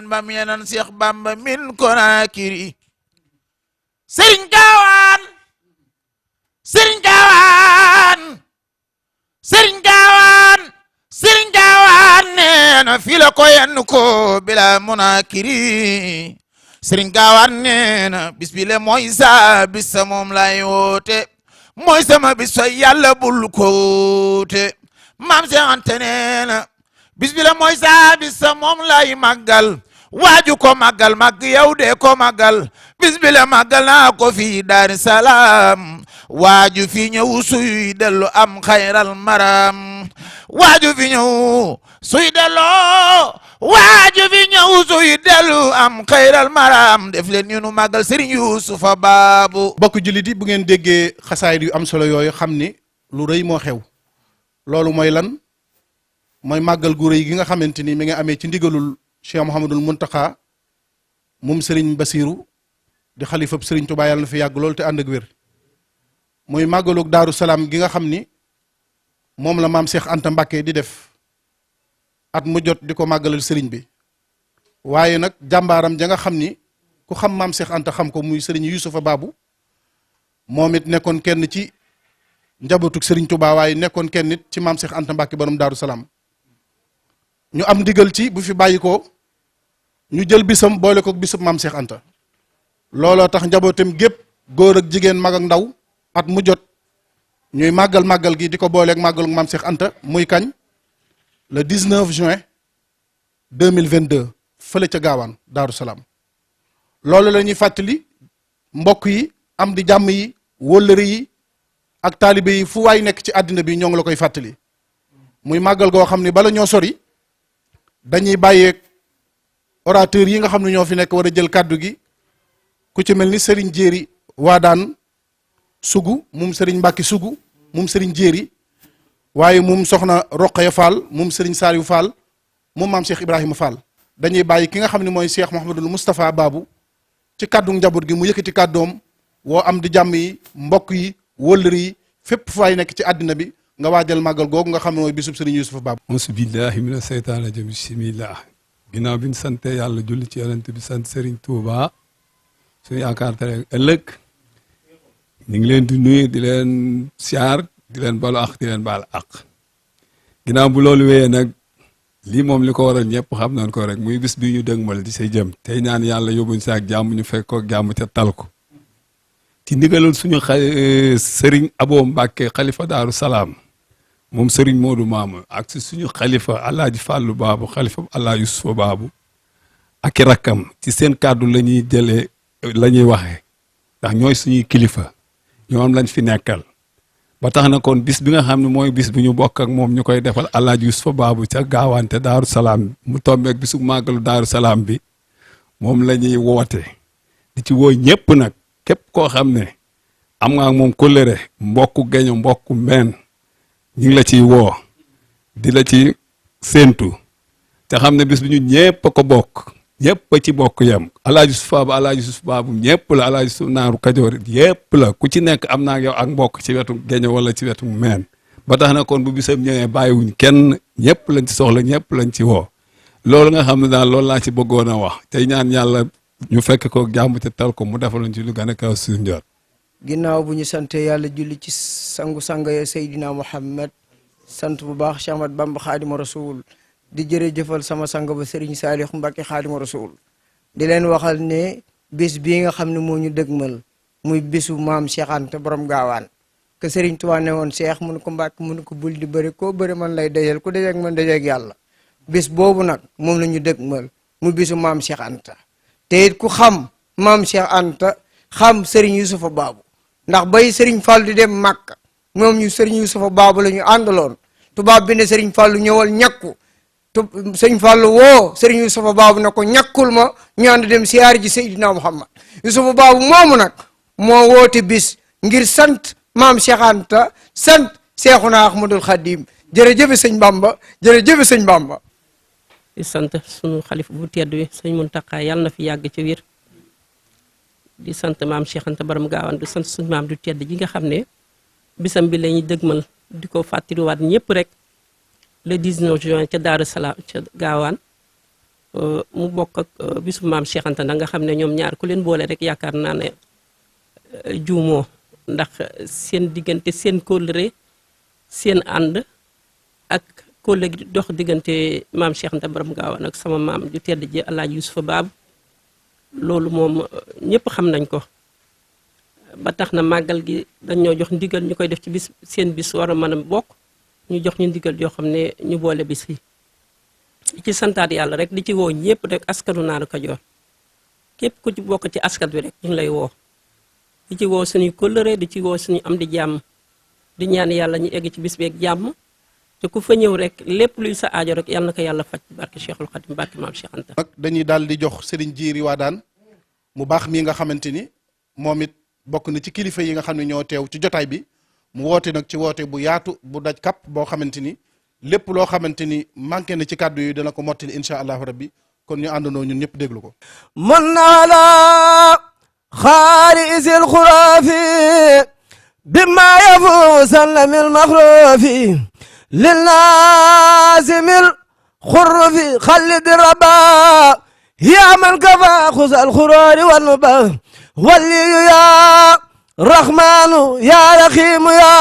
bam yenan Seex Bamba min Konaakiri Sëriñ Gaawaan Sëriñ Gaawaan Sëriñ Gaawaan Sëriñ Gaawaan neena fi la ko yenn ko bila munaakiri Sëriñ Gaawaan neena bis bi le mooy sa bis sa moom lay woote mooy sama bis fa yàlla bul ko woote maam Seex Anta neena bis bi le mooy sa bis sa moom lay màggal waaju ko màggal màgg yow de ko màggal bis bi le màggal naa ko fi Daaru Salaam waaju fi ñëw suy dellu am xayral maram waaju fi ñëw suy delloo waaju fi ñëw suy dellu am xayral maram def leen ñu nu màggal Serigne Youssoufa Babou. bokk jullit yi bu ngeen déggee xasaayid yu am solo yooyu xam ni lu rëy moo xew loolu mooy lan mooy màggal gu rëy gi nga xamante ni mi nga amee ci ndigalul Cheikh Mouhamadul Mountakha moom Serigne Bassirou di xalifab Serigne Touba yàlla na fi yàgg loolu te ànd ak wér muy màggalug Daaru Salaam gi nga xam ni moom la maam Cheikh Anta Mbacké di def at mu jot di ko màggalal Serigne bi waaye nag jàmbaaram ja nga xam ni ku xam maam Cheikh Anta xam ko muy Serigne Youssoufa Babou moom it nekkoon kenn ci njabootug Serigne Touba waaye nekkoon kenn nit ci maam Cheikh Anta Mbacké borom Daaru Salaam ñu am ndigal ci bu fi bàyyi ko ñu jël bisam boole ko bisam maam Cheikh Anta looloo tax njabootam gépp góor ak jigéen mag ak ndaw at mu jot ñuy màggal gi di ko booleeg màggalu maam Cheikh Anta muy kañ le 19 juin 2022 fële ca gaawaan Daaru Salaam loolu la ñuy fàttali mbokk yi am di jàmm yi wóllëre yi ak taalibe yi fu waay nekk ci àddina bi ñoo ngi la koy fàttali muy màggal goo xam ni bala ñoo sori dañuy bàyyeeg orateur yi nga xam ne ñoo fi nekk war a jël kàddu gi ku ci mel ni Serigne Jéeri Waadaan Sugu moom Serigne Mbacke Sugu moom Serigne Jéeri waaye moom soxna Roqaya Fall moom Serigne Saliou Fall moom maam Cheikh Ibrahima Fall dañuy bàyyi ki nga xam ne mooy Cheikh Mouhamadul Moustapha Babou ci kàddu njaboot gi mu yëkkati kàddoom woo am di jàmm yi mbokk yi wëllër yi fépp fu waay nekk ci àddina bi nga waajal màggal googu nga xam ne mooy bisub Serigne Youssoufa Babou. auzu billahi mina seytaani rajim bismillah ginnaaw bi ñu sante yàlla julli ci yonent bi sant Serigne Touba suñu yaakaar te ëllëg ñu ngi leen di nuyu di leen siyaar di leen balu ak di leen baal ak ginnaaw bu loolu wéyee nag lii moom li ko waral ñëpp xam nañ ko rek muy bis bi ñu dëgmal di say jëm tey ñaan yàlla yóbbuñ saak jàmm ñu fekk ko jàmm ca tal ko ci ndigalul suñu Serigne Abo Mbacké xalifa Daaru Salaam moom Serigne Modou Maama ak si suñu xalifa Alaaji Fàllu Baabu xalifa Alaaji Yusufa Baabu ak i rakkam ci seen kàddu la ñuy jëlee la ñuy waxee ndax ñooy suñuy kilifa ñoom lañ fi nekkal ba tax na kon bis bi nga xam ne mooy bis bi ñu bokk ak moom ñu koy defal Alaaji Yusufa Baabu ca gaawante Daaru Salaam mu tombeek bisu màggalu Daaru Salaam bi moom la ñuy woote di ci woo ñëpp nag képp koo xam ne am nga ak moom kóllëre mbokku geño mbokku meen ñu ngi la ciy woo di la ci séentu te xam ne bis bi ñu ñëpp a ko bokk ñëpp a ci bokk yem Alaaji Yusufa Baabu ñëpp la Alaaji Yusufa Naaru Kajoor yëpp la ku ci nekk am naa ak yow ak mbokk ci wetu geño wala ci wetu meen ba tax na kon bu bisam ñëwee bàyyiwuñ kenn ñëpp lañ ci soxla ñëpp lañ ci woo loolu nga xam ne daal loolu laa ci bëggoon a wax tey ñaan yàlla ñu fekk ko jàmm te tal ko mu defaloon ci lu gën a kaw suñu njort. ginnaaw bu ñu sante yàlla julli ci sangu-sang ya Seydina Muhammad sant bu baax Cheikh Ahmad Bamba Xaadimu Rasul di jërëjëfal sama sang ba Serigne Saliou Mbacké Xaadimu Rasul di leen waxal ne bis bii nga xam ne moo ñu dëgmal muy bisu maam Cheikh Anta borom gaawaan que Serigne Touba ne woon Cheikh mun ko Mbacké mun ko bul di bëri koo bëri man lay dajal ku dajeeg man dajeeg yàlla bis boobu nag moom la ñu dëgmal mu bisu maam Cheikh Anta te it ku xam maam Cheikh Anta xam Serigne Youssoufa Babou ndax bay Serigne Fall di dem Makka moom ñu Serigne Youssoufa Babou la ñu àndaloon tubaab bi ne Serigne Fall ñëwal ñàkku Serigne Fall woo Serigne Youssoufa Babou ne ko ñàkkul ma ñu ànd dem siyaar ji Seydina Muhammad Youssoufa Babou moomu nag moo woote bis ngir sant maam Cheikh Anta sant Seexuna Ahmadul Xadim jërëjëf sëñ Bamba jërëjëf sëñ Bamba. di sant sunu xalif bu tedd wi sëñ Muntaxa yàlla na fi yàgg ci wér di sant maam Cheikh Anta borom gaawaan di sant suñu maam du tedd ji nga xam ne bisam bi la ñuy dëgmal di ko fàttaliwaat ñëpp rek le 19 juin ca Daaru Salaam ca gaawaan mu bokk ak bisu maam Cheikh Anta nga xam ne ñoom ñaar ku leen boole rek yaakaar naa ne juumoo ndax seen diggante seen kóllëre seen ànd ak kóllëre gi dox diggante maam Cheikh Anta Borom Gaawaan ak sama maam ju tedd ji Alaaji Yusufa Baabu loolu moom ñëpp xam nañ ko ba tax na màggal gi dañoo jox ndigal ñu koy def ci bis seen bis war a mën a bokk ñu jox ñu ndigal yoo xam ne ñu boole bis yi ci santaat yàlla rek di ci woo ñëpp rek askanu Naaru Kajoor képp ku ci bokk ci askan bi rek ñu ngi lay woo di ci woo suñuy kóllëre di ci woo suñu am di jàmm di ñaan yàlla ñu egg ci bis beeg jàmm te ku fa ñëw rek lépp luy sa aajo rek yal na ko yàlla faj barke Cheikhul Khadim barke maam Cheikh Anta. nag dañuy daal di jox Serigne Djily Wadane mu baax mii nga xamante ni moom it bokk na ci kilifa yi nga xam ne ñoo teew ci jotaay bi mu woote nag ci woote bu yaatu bu daj kapp boo xamante ni lépp loo xamante ni manqué na ci kàddu yi dana ko mottali incha allahu rabbi kon ñu àndandoo ñun ñëpp déglu ko. من على خالص الخرافي بما يفوز من المخروف للنازم الخرف خلد الربا يا من كفى خذ الخرار والنبا ولي يا رحمن يا رحيم يا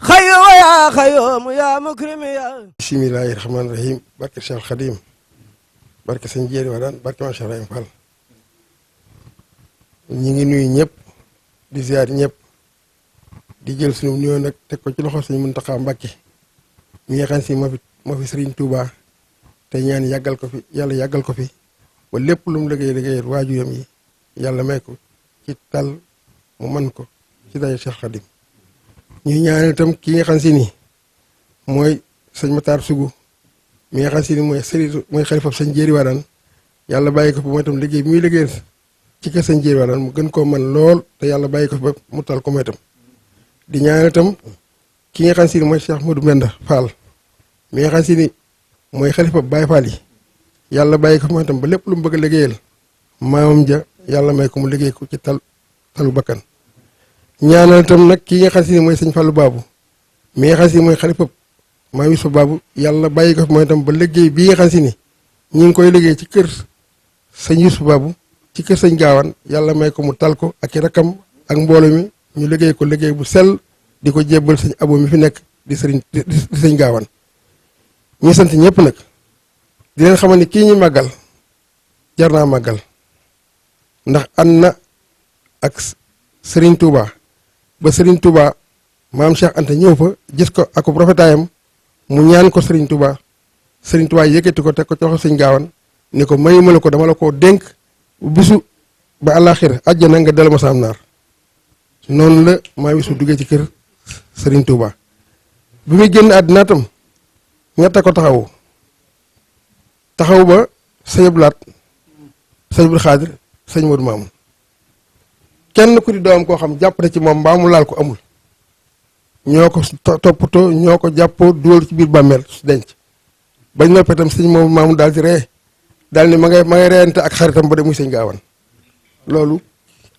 خيو يا خيوم يا مكرم يا بسم الله الرحمن الرحيم barke Cheikh Khadim barke sëñ Djily Wadane barke maam Cheikh Ibrahima Fall ñi ngi nuyu ñëpp di ziar ñëpp di jël sunu nuyoo nag teg ko ci loxo sëñ Muntaxa Mbàkke mi nga xam si moo fi Sëriñ Tuubaa te ñaan yàggal ko fi yàlla yàggal ko fi ba lépp lu mu liggéeyal waajuram yi yàlla may ko ci tal mu man ko ci daje Cheikh Khadim ñu ñaan itam ki nga xam si ni mooy sëñ Matar Sugu mi nga xam si ni mooy xalifa sëñ Djily Wadane yàlla bàyyi ko fi mooy itam liggéey bi muy liggéeyal ci kër sëñ Djily Wadane mu gën koo man lool te yàlla bàyyi ko fi ba mu tal ko mooy itam di ñaan itam ki nga xam si ni mooy Cheikh Modou Mbenda Fall mi nga xam si ni mooy xalifa Baye Fall yi yàlla bàyyi ko fi mooy itam ba lépp lu mu bëgg a liggéeyal maamam ja yàlla may ko mu liggéey ko ci talu bakkan ñaanal itam nag ki nga xam si ni mooy sëñ Fallou Babou mi nga xam si ni mooy xalifa maam Yusufa Babou yàlla bàyyi ko fi mooy itam ba liggéey bii nga xam si ni ñi ngi koy liggéey ci kër sëñ Yusufa Babou ci kër sëñ Gaawaan yàlla may ko mu tal ko ak i rakam ak mbooloo mi ñu liggéey ko liggéey bu sell di ko jébbal sëñ Abo mi fi nekk di sëñ Gaawaan ñu sant ñëpp nag di leen xamal ni kii ñu màggal jar naa màggal ndax ànd na ak Serigne Touba ba Serigne Touba maam Cheikh Anta ñëw fa gis ko ak rafetaayam mu ñaan ko Serigne Touba yëkkati ko teg ko ci loxo sëñ Gaawaan ni ko mayuma la ko dama la koo dénk bisu ba àllaaxira àjjana nga dellu ma saam naar noonu la maa wisu duggee ci kër Serigne Touba bi muy génn àddina tam ñett ko taxaw ba sëñ Abdou Lahat sëñ Abdou Xaadir sëñ Modou Mamoun kenn ku di doom koo xam jàpp na ci moom mbaa mu laal ko amul ñoo ko toppatoo ñoo ko jàppoo dugal ci biir bàmmeel su denc bañ noppee tam sëñ Modou Mamoun daal di ree daal ni ma ngay reyante ak xaritam ba de muy sëñ Gaawaan loolu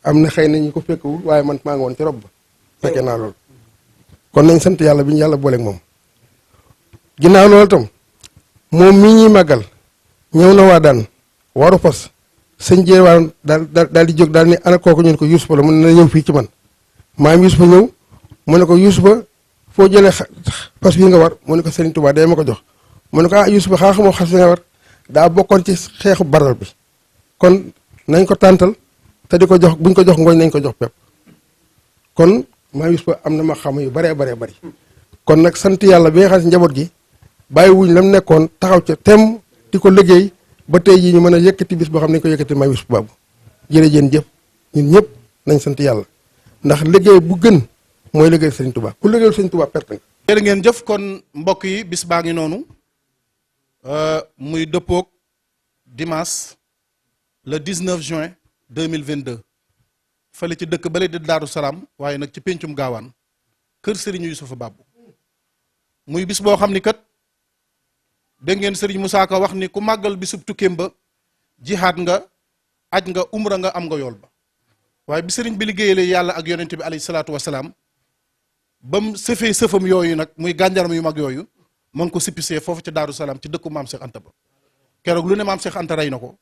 am na xëy na ñu ko fekkewul waaye man maa ngi woon ci rob ba fekkee naa loolu kon nañ sant yàlla bi ñu yàlla booleeg moom ginnaaw loolu tam moom mii ñuy màggal ñëw na Wadane waru fas sëñ Djily Wadane daal di jóg daal ni ana kooku ñu ne ko Yuusufa la mu ne na ñëw fii ci man maam Yuusufa ñëw mu ne ko Yuusufa foo jëlee fas bii nga war mu ne ko Serigne Touba day ma ko jox mu ne ko ah Yuusufa xaa xamoo xas bi nga war daa bokkoon ci xeexu Badar bi kon nañ ko tàntal te di ko jox buñ ko jox ngooñ nañ ko jox pepp kon maam Yuusufa am na ma xam yu baree bari kon nag sant yàlla bi nga xam si njaboot gi bàyyi wuñ lam nekkoon taxaw ca tem di ko liggéey ba tey jii ñu mën a yëkkati bis boo xam ne ñu ko yëkkati maam Yuusufa Babou jërëjeen jëf ñun ñëpp nañ sant yàlla ndax liggéey bu gën mooy liggéey Serigne Touba ku liggéeyul Serigne Touba perte nga. jërë ngeen jëf kon mbokk yi bis baa ngi noonu muy dëppoog dimanche le 19 juin 2022 fële ci dëkk bale di Daaru Salaam waaye nag ci péncum Gaawaan kër Serigne Yuusufa Babou muy bis boo xam ni kat dégg ngeen Serigne Moussa Ka wax ni ku màggal bisub tukkeem ba jihaad nga aj nga umra nga am nga yool ba waaye bi Serigne bi liggéeyalee yàlla ak yonente bi alayhi salaatu wasalaam ba mu sëfee sëfam yooyu nag muy gànjaram yu mag yooyu ma ngi ko sippisee foofu ci Daaru Salaam ci dëkku maam Cheikh Anta ba keroog lu ne maam Cheikh Anta rey na ko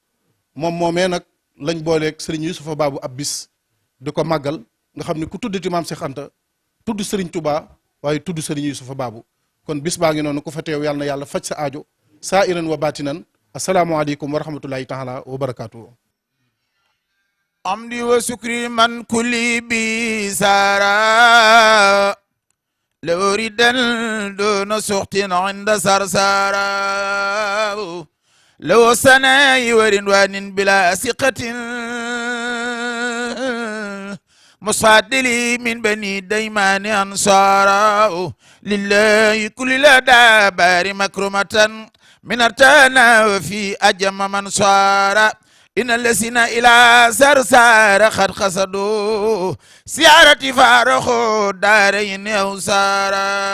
moom moomee nag lañ booleeg Serigne Youssoufa Babou ab bis di ko màggal nga xam ne ku tuddati maam Cheikh Anta tudd Serigne Touba waaye tudd Serigne Youssoufa Babou kon bis baa ngi noonu ku fa teew yàlla na yàlla faj sa aajo saa iran wa baatinan asalaamualeykum wa rahmatullahi taala wa barakaatuhu. amdi wa sukri man kulli bi sara lawridan duna suxtin inda sarsara law sanayi warin wanin bila siqatin musadili min bani daymani ansara lillahi kulli lada bari makrumatan min artana wa fi ajama man sara إن الذين إلى سرسار قد قصدوا سيارتي فارخوا دارين أو سارا